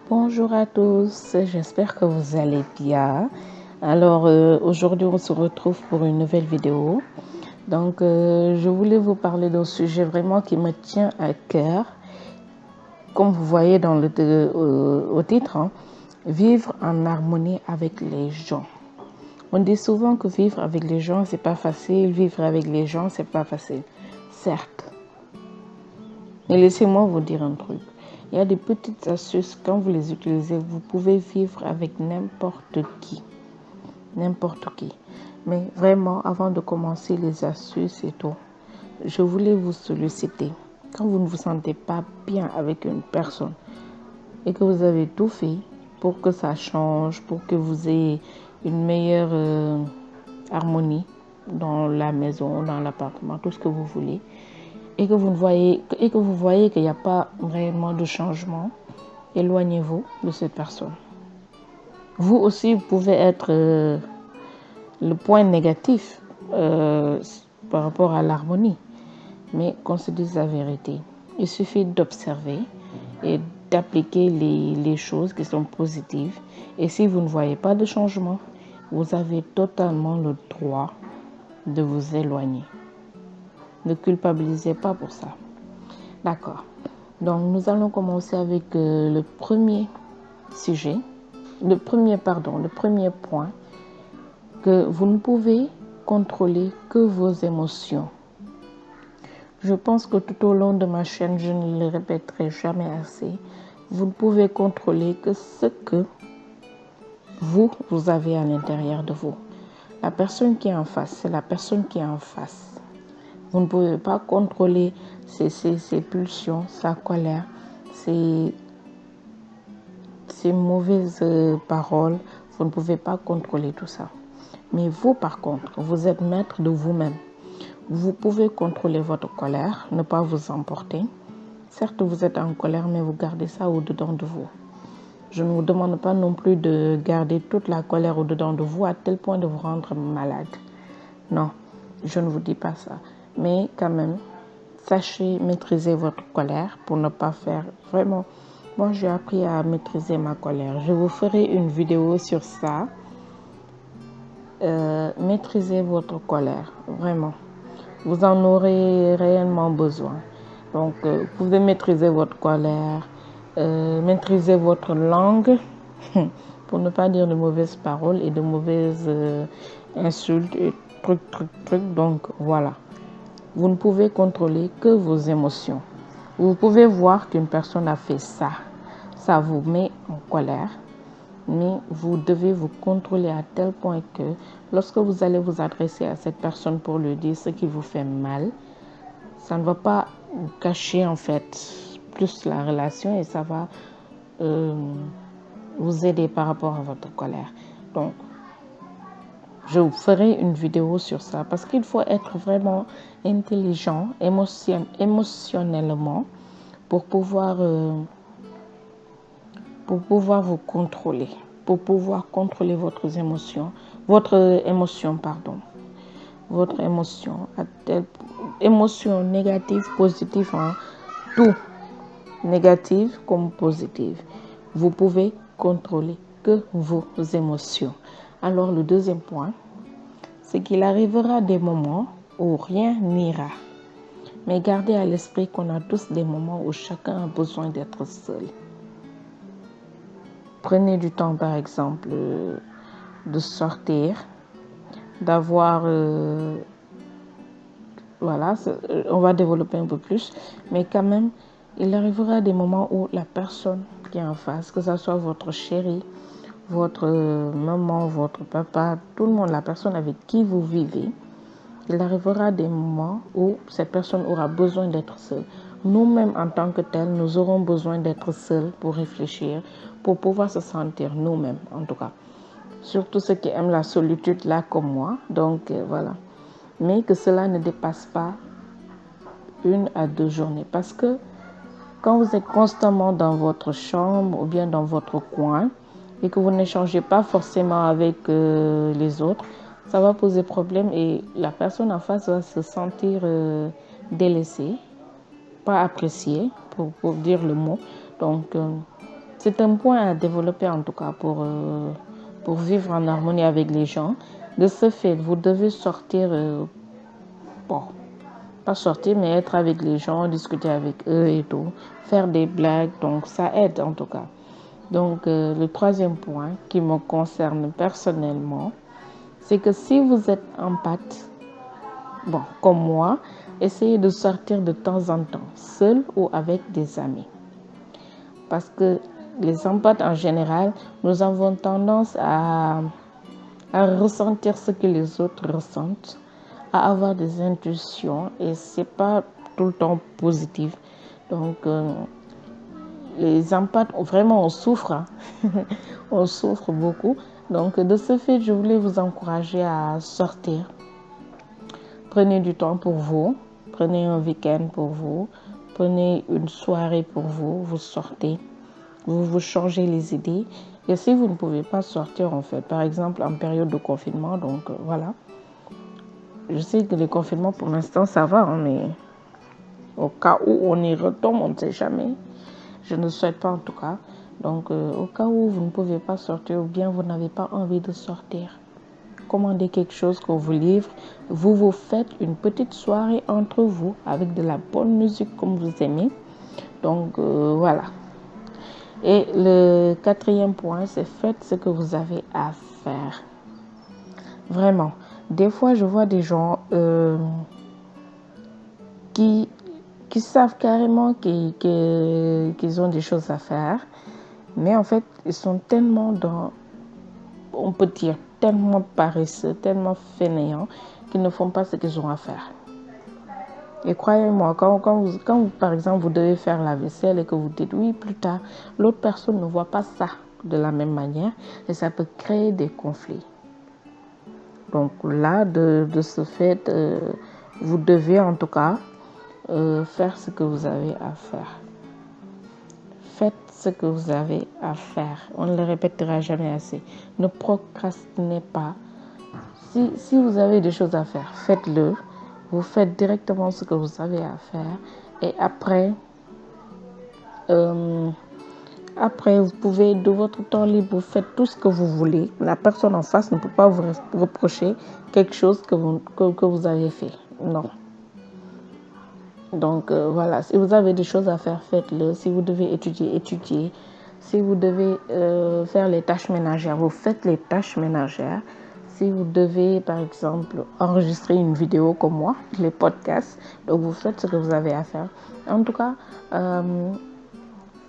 Bonjour à tous, j'espère que vous allez bien. Alors aujourd'hui on se retrouve pour une nouvelle vidéo. Donc je voulais vous parler d'un sujet vraiment qui me tient à cœur. Comme vous voyez dans au titre, vivre en harmonie avec les gens. On dit souvent que vivre avec les gens c'est pas facile, vivre avec les gens c'est pas facile. Certes. Mais laissez-moi vous dire un truc. Il y a des petites astuces, quand vous les utilisez, vous pouvez vivre avec n'importe qui. N'importe qui. Mais vraiment, avant de commencer les astuces et tout, je voulais vous solliciter. Quand vous ne vous sentez pas bien avec une personne et que vous avez tout fait pour que ça change, pour que vous ayez une meilleure harmonie dans la maison, dans l'appartement, tout ce que vous voulez, et que vous voyez qu'il n'y a pas réellement de changement, éloignez-vous de cette personne. Vous aussi, vous pouvez être le point négatif par rapport à l'harmonie, mais qu'on se dise la vérité. Il suffit d'observer et d'appliquer les choses qui sont positives. Et si vous ne voyez pas de changement, vous avez totalement le droit de vous éloigner. Ne culpabilisez pas pour ça. D'accord. Donc, nous allons commencer avec le premier sujet. Le premier point, que vous ne pouvez contrôler que vos émotions. Je pense que tout au long de ma chaîne, je ne le répéterai jamais assez. Vous ne pouvez contrôler que ce que vous avez à l'intérieur de vous. La personne qui est en face, c'est la personne qui est en face. Vous ne pouvez pas contrôler ses pulsions, sa colère, ses mauvaises paroles. Vous ne pouvez pas contrôler tout ça. Mais vous, par contre, vous êtes maître de vous-même. Vous pouvez contrôler votre colère, ne pas vous emporter. Certes, vous êtes en colère, mais vous gardez ça au-dedans de vous. Je ne vous demande pas non plus de garder toute la colère au-dedans de vous à tel point de vous rendre malade. Non, je ne vous dis pas ça. Mais quand même, sachez maîtriser votre colère pour ne pas faire vraiment... Moi, j'ai appris à maîtriser ma colère. Je vous ferai une vidéo sur ça. Maîtrisez votre colère, vraiment. Vous en aurez réellement besoin. Donc, vous pouvez maîtriser votre colère, maîtriser votre langue, pour ne pas dire de mauvaises paroles et de mauvaises insultes et trucs. Donc, voilà. Vous ne pouvez contrôler que vos émotions. Vous pouvez voir qu'une personne a fait ça. Ça vous met en colère. Mais vous devez vous contrôler à tel point que lorsque vous allez vous adresser à cette personne pour lui dire ce qui vous fait mal, ça ne va pas cacher en fait plus la relation et ça va vous aider par rapport à votre colère. Donc, je vous ferai une vidéo sur ça parce qu'il faut être vraiment intelligent émotionnellement pour pouvoir vous contrôler, pour pouvoir contrôler votre émotion, émotion négative, positive, tout, négative comme positive. Vous pouvez contrôler que vos émotions. Alors le deuxième point, c'est qu'il arrivera des moments où rien n'ira. Mais gardez à l'esprit qu'on a tous des moments où chacun a besoin d'être seul. Prenez du temps, par exemple, de sortir, d'avoir... voilà, on va développer un peu plus. Mais quand même, il arrivera des moments où la personne qui est en face, que ce soit votre chéri, votre maman, votre papa, tout le monde, la personne avec qui vous vivez, il arrivera des moments où cette personne aura besoin d'être seule. Nous-mêmes, en tant que tels, nous aurons besoin d'être seuls pour réfléchir, pour pouvoir se sentir nous-mêmes, en tout cas. Surtout ceux qui aiment la solitude, là, comme moi. Donc, voilà. Mais que cela ne dépasse pas 1 à 2 journées. Parce que quand vous êtes constamment dans votre chambre ou bien dans votre coin et que vous n'échangez pas forcément avec les autres, ça va poser problème et la personne en face va se sentir délaissée, pas appréciée, pour dire le mot. Donc, c'est un point à développer en tout cas pour vivre en harmonie avec les gens. De ce fait, vous devez sortir, bon, pas sortir, mais être avec les gens, discuter avec eux et tout, faire des blagues, donc ça aide en tout cas. Donc, le troisième point qui me concerne personnellement, c'est que si vous êtes empathe, bon, comme moi, essayez de sortir de temps en temps, seul ou avec des amis. Parce que les empathes en général, nous avons tendance à ressentir ce que les autres ressentent, à avoir des intuitions et c'est pas tout le temps positif. Donc, les empathes, vraiment, on souffre. Hein. On souffre beaucoup. Donc, de ce fait, je voulais vous encourager à sortir. Prenez du temps pour vous. Prenez un week-end pour vous. Prenez une soirée pour vous. Vous sortez. Vous changez les idées. Et si vous ne pouvez pas sortir, en fait, par exemple, en période de confinement, donc voilà. Je sais que le confinement, pour l'instant, ça va, hein, mais au cas où on y retombe, on ne sait jamais. Je ne souhaite pas en tout cas. Donc, au cas où vous ne pouvez pas sortir ou bien vous n'avez pas envie de sortir, commandez quelque chose qu'on vous livre. Vous faites une petite soirée entre vous avec de la bonne musique comme vous aimez. Donc, voilà. Et le quatrième point, c'est faites ce que vous avez à faire. Vraiment. Des fois, je vois des gens qui savent carrément qu'ils ont des choses à faire. Mais en fait, ils sont tellement on peut dire, tellement paresseux, tellement fainéants qu'ils ne font pas ce qu'ils ont à faire. Et croyez-moi, quand vous, par exemple, vous devez faire la vaisselle et que vous dites oui plus tard, l'autre personne ne voit pas ça de la même manière et ça peut créer des conflits. Donc là, de ce fait, vous devez en tout cas faire ce que vous avez à faire. Faites ce que vous avez à faire. On ne le répétera jamais assez. Ne procrastinez pas. Si vous avez des choses à faire, faites-le. Vous faites directement ce que vous avez à faire. Et après, vous pouvez, de votre temps libre, vous faites tout ce que vous voulez. La personne en face ne peut pas vous reprocher quelque chose que vous avez fait. Non. Donc voilà, si vous avez des choses à faire, faites-le. Si vous devez étudier, étudiez. Si vous devez faire les tâches ménagères, vous faites les tâches ménagères. Si vous devez, par exemple, enregistrer une vidéo comme moi, les podcasts, donc vous faites ce que vous avez à faire. En tout cas,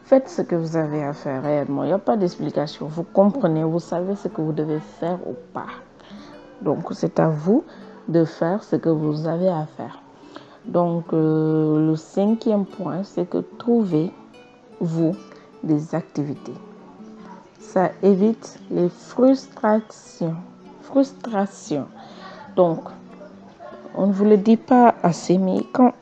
faites ce que vous avez à faire réellement. Il n'y a pas d'explication. Vous comprenez, vous savez ce que vous devez faire ou pas. Donc c'est à vous de faire ce que vous avez à faire. Donc, le cinquième point, c'est que trouvez-vous des activités. Ça évite les frustrations. Donc, on ne vous le dit pas assez, mais quand,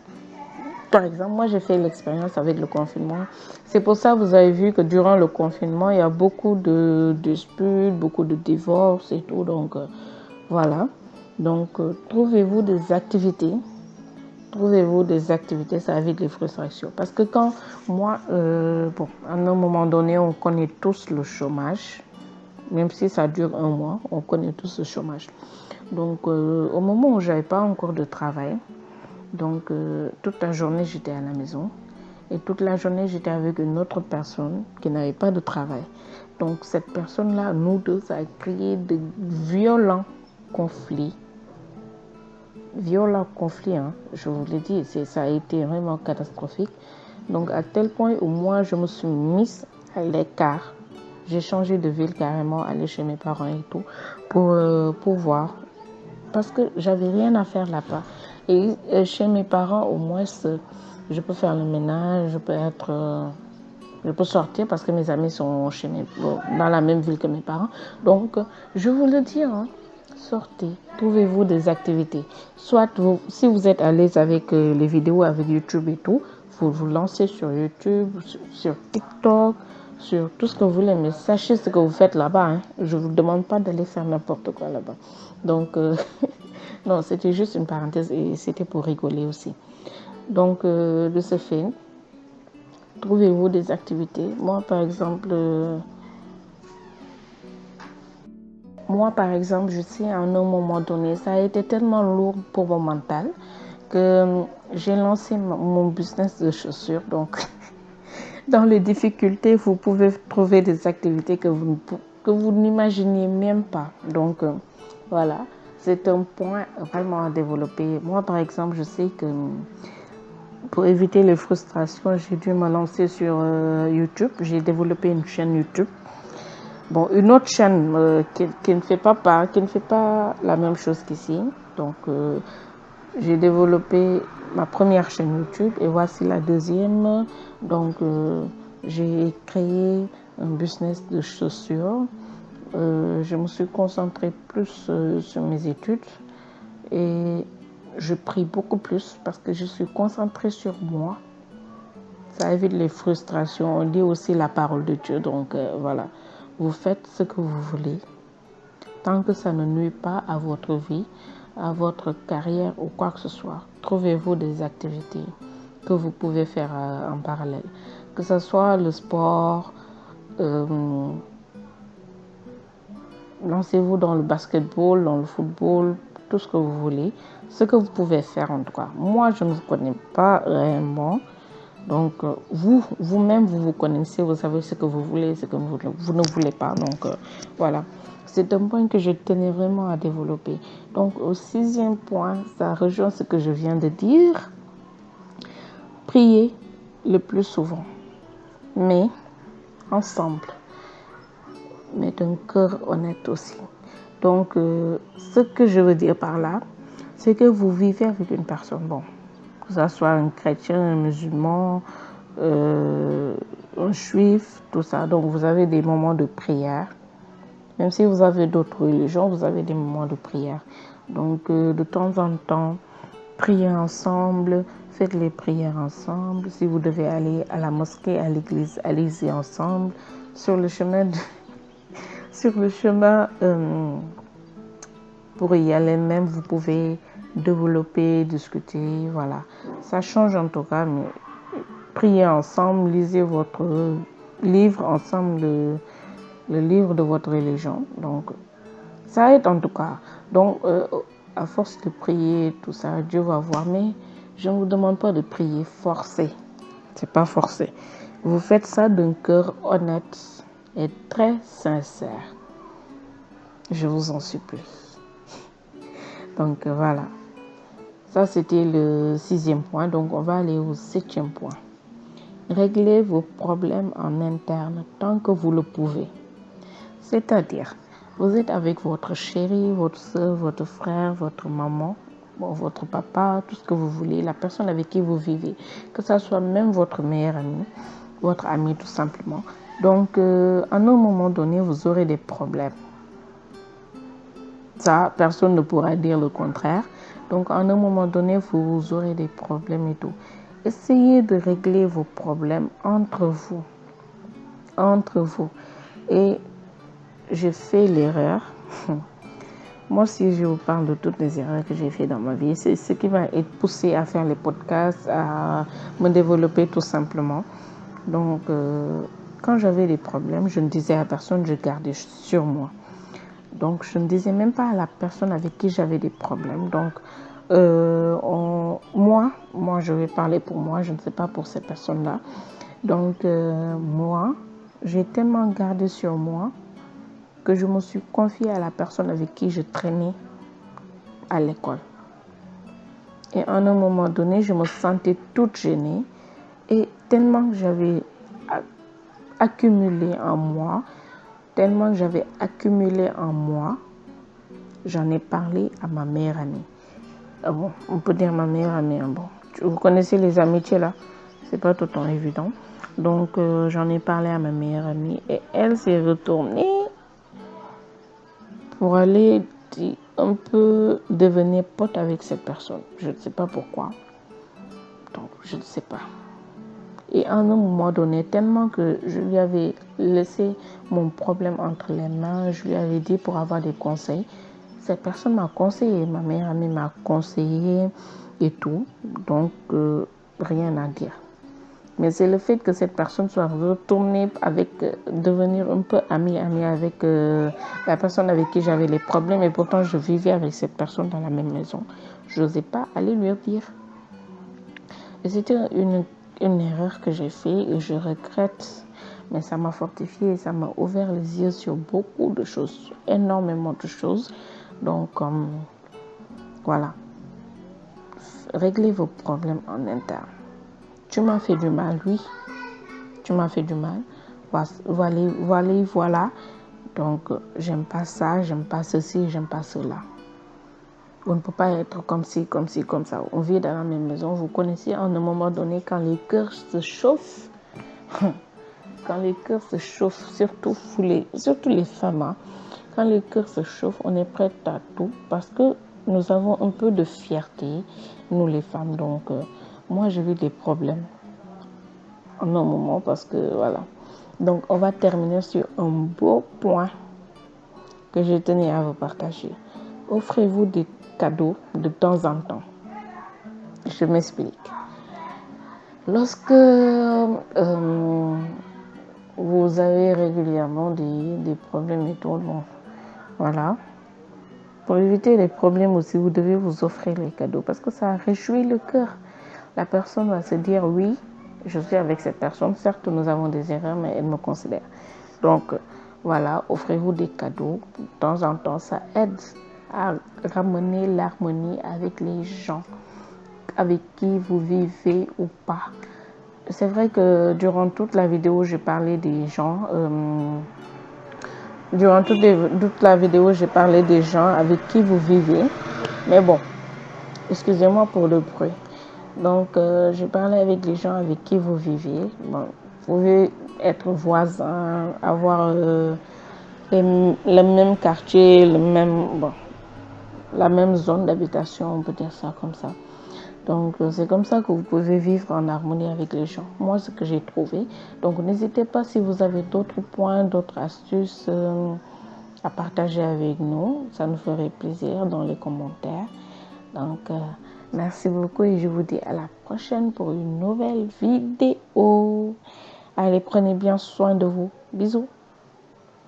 par exemple, moi j'ai fait l'expérience avec le confinement. C'est pour ça que vous avez vu que durant le confinement, il y a beaucoup de disputes, beaucoup de divorces et tout. Donc, voilà. Donc, trouvez-vous des activités. Trouvez-vous des activités, ça évite les frustrations. Parce que quand moi, à un moment donné, on connaît tous le chômage. Même si ça dure un mois, on connaît tous le chômage. Donc, au moment où je n'avais pas encore de travail, donc toute la journée, j'étais à la maison. Et toute la journée, j'étais avec une autre personne qui n'avait pas de travail. Donc, cette personne-là, nous deux, ça a créé de violents conflits. Hein, je vous l'ai dit, ça a été vraiment catastrophique. Donc, à tel point où moi, je me suis mise à l'écart. J'ai changé de ville carrément, aller chez mes parents et tout, pour voir. Parce que j'avais rien à faire là-bas. Et chez mes parents, au moins, je peux faire le ménage, je peux sortir parce que mes amis sont dans la même ville que mes parents. Donc, je vous le dis, hein, sortez, trouvez-vous des activités. Soit, si vous êtes à l'aise avec les vidéos, avec YouTube et tout, vous vous lancez sur YouTube, sur TikTok, sur tout ce que vous voulez, mais sachez ce que vous faites là-bas. Hein. Je ne vous demande pas d'aller faire n'importe quoi là-bas. Donc, non, c'était juste une parenthèse et c'était pour rigoler aussi. Donc, de ce fait, trouvez-vous des activités. Moi, par exemple, je sais à un moment donné, ça a été tellement lourd pour mon mental que j'ai lancé mon business de chaussures. Donc, dans les difficultés, vous pouvez trouver des activités que vous n'imaginiez même pas. Donc, voilà, c'est un point vraiment à développer. Moi, par exemple, je sais que pour éviter les frustrations, j'ai dû me lancer sur YouTube. J'ai développé une chaîne YouTube. Bon, une autre chaîne qui ne fait pas la même chose qu'ici. Donc, j'ai développé ma première chaîne YouTube et voici la deuxième. Donc, j'ai créé un business de chaussures. Je me suis concentrée plus sur mes études et je prie beaucoup plus parce que je suis concentrée sur moi. Ça évite les frustrations. On lit aussi la parole de Dieu. Donc, voilà. Vous faites ce que vous voulez. Tant que ça ne nuit pas à votre vie, à votre carrière ou quoi que ce soit, trouvez-vous des activités que vous pouvez faire en parallèle. Que ce soit le sport, lancez-vous dans le basketball, dans le football, tout ce que vous voulez. Ce que vous pouvez faire en tout cas. Moi, je ne vous connais pas réellement. Donc, vous-même, vous connaissez, vous savez ce que vous voulez, ce que vous ne voulez pas. Donc, voilà. C'est un point que je tenais vraiment à développer. Donc, au 6e point, ça rejoint ce que je viens de dire. Priez le plus souvent, mais ensemble, mais d'un cœur honnête aussi. Donc, ce que je veux dire par là, c'est que vous vivez avec une personne, bon, que ce soit un chrétien, un musulman, un juif, tout ça. Donc, vous avez des moments de prière. Même si vous avez d'autres religions, vous avez des moments de prière. Donc, de temps en temps, priez ensemble, faites les prières ensemble. Si vous devez aller à la mosquée, à l'église, allez-y ensemble. Sur le chemin, pour y aller même, vous pouvez développer, discuter, voilà. Ça change en tout cas, mais priez ensemble, lisez votre livre ensemble, le livre de votre religion. Donc, ça aide en tout cas. Donc, à force de prier, tout ça, Dieu va voir. Mais je ne vous demande pas de prier forcé. C'est pas forcé. Vous faites ça d'un cœur honnête et très sincère. Je vous en supplie. Donc, voilà. Ça, c'était le 6e point. Donc, on va aller au 7e point. Réglez vos problèmes en interne tant que vous le pouvez. C'est-à-dire, vous êtes avec votre chéri, votre soeur, votre frère, votre maman, bon, votre papa, tout ce que vous voulez, la personne avec qui vous vivez, que ce soit même votre meilleur ami, votre ami tout simplement. Donc, à un moment donné, vous aurez des problèmes. Ça, personne ne pourra dire le contraire. Donc, à un moment donné, vous aurez des problèmes et tout. Essayez de régler vos problèmes entre vous. Entre vous. Et j'ai fait l'erreur. Moi, si je vous parle de toutes les erreurs que j'ai faites dans ma vie, c'est ce qui m'a poussé à faire les podcasts, à me développer tout simplement. Donc, quand j'avais des problèmes, je ne disais à personne, je gardais sur moi. Donc, je ne disais même pas à la personne avec qui j'avais des problèmes. Donc, moi, je vais parler pour moi, je ne sais pas pour ces personnes-là. Donc, moi, j'ai tellement gardé sur moi que je me suis confiée à la personne avec qui je traînais à l'école. Et à un moment donné, je me sentais toute gênée et tellement que j'avais accumulé en moi, j'en ai parlé à ma meilleure amie. Bon, on peut dire ma meilleure amie. Bon, vous connaissez les amitiés là, c'est pas tout le temps évident. Donc, j'en ai parlé à ma meilleure amie et elle s'est retournée pour aller un peu devenir pote avec cette personne. Je ne sais pas pourquoi. Donc, je ne sais pas. Et à un moment donné, tellement que je lui avais laissé mon problème entre les mains, je lui avais dit pour avoir des conseils. Cette personne m'a conseillé, ma meilleure amie m'a conseillé et tout. Donc, rien à dire. Mais c'est le fait que cette personne soit retournée avec, devenir un peu amie avec la personne avec qui j'avais les problèmes. Et pourtant, je vivais avec cette personne dans la même maison. Je n'osais pas aller lui dire. Et c'était une erreur que j'ai faite et je regrette. Mais ça m'a fortifié et ça m'a ouvert les yeux sur beaucoup de choses, énormément de choses. Donc, voilà. Réglez vos problèmes en interne. Tu m'as fait du mal, oui. Tu m'as fait du mal. Voilà. Donc, j'aime pas ça, j'aime pas ceci, j'aime pas cela. On ne peut pas être comme ci, comme ça. On vit dans la même maison. Vous connaissez à un moment donné quand les cœurs se chauffent. Quand les cœurs se chauffent, surtout les femmes, hein, quand les cœurs se chauffent, on est prête à tout parce que nous avons un peu de fierté, nous les femmes. Donc, moi, j'ai eu des problèmes en un moment parce que, voilà. Donc, on va terminer sur un beau point que je tenais à vous partager. Offrez-vous des cadeaux de temps en temps. Je m'explique. Lorsque vous avez régulièrement des problèmes et tout, bon, voilà. Pour éviter les problèmes aussi, vous devez vous offrir les cadeaux parce que ça réjouit le cœur. La personne va se dire oui, je suis avec cette personne. Certes, nous avons des erreurs, mais elle me considère. Donc, voilà, offrez-vous des cadeaux. De temps en temps, ça aide à ramener l'harmonie avec les gens avec qui vous vivez ou pas. C'est vrai que durant toute la vidéo, j'ai parlé des gens. Durant toute la vidéo, j'ai parlé des gens avec qui vous vivez. Mais bon, excusez-moi pour le bruit. Donc, j'ai parlé avec les gens avec qui vous vivez. Bon, vous pouvez être voisins, avoir le même quartier, la même zone d'habitation, on peut dire ça comme ça. Donc, c'est comme ça que vous pouvez vivre en harmonie avec les gens. Moi, ce que j'ai trouvé. Donc, n'hésitez pas si vous avez d'autres points, d'autres astuces à partager avec nous. Ça nous ferait plaisir dans les commentaires. Donc, merci beaucoup et je vous dis à la prochaine pour une nouvelle vidéo. Allez, prenez bien soin de vous. Bisous.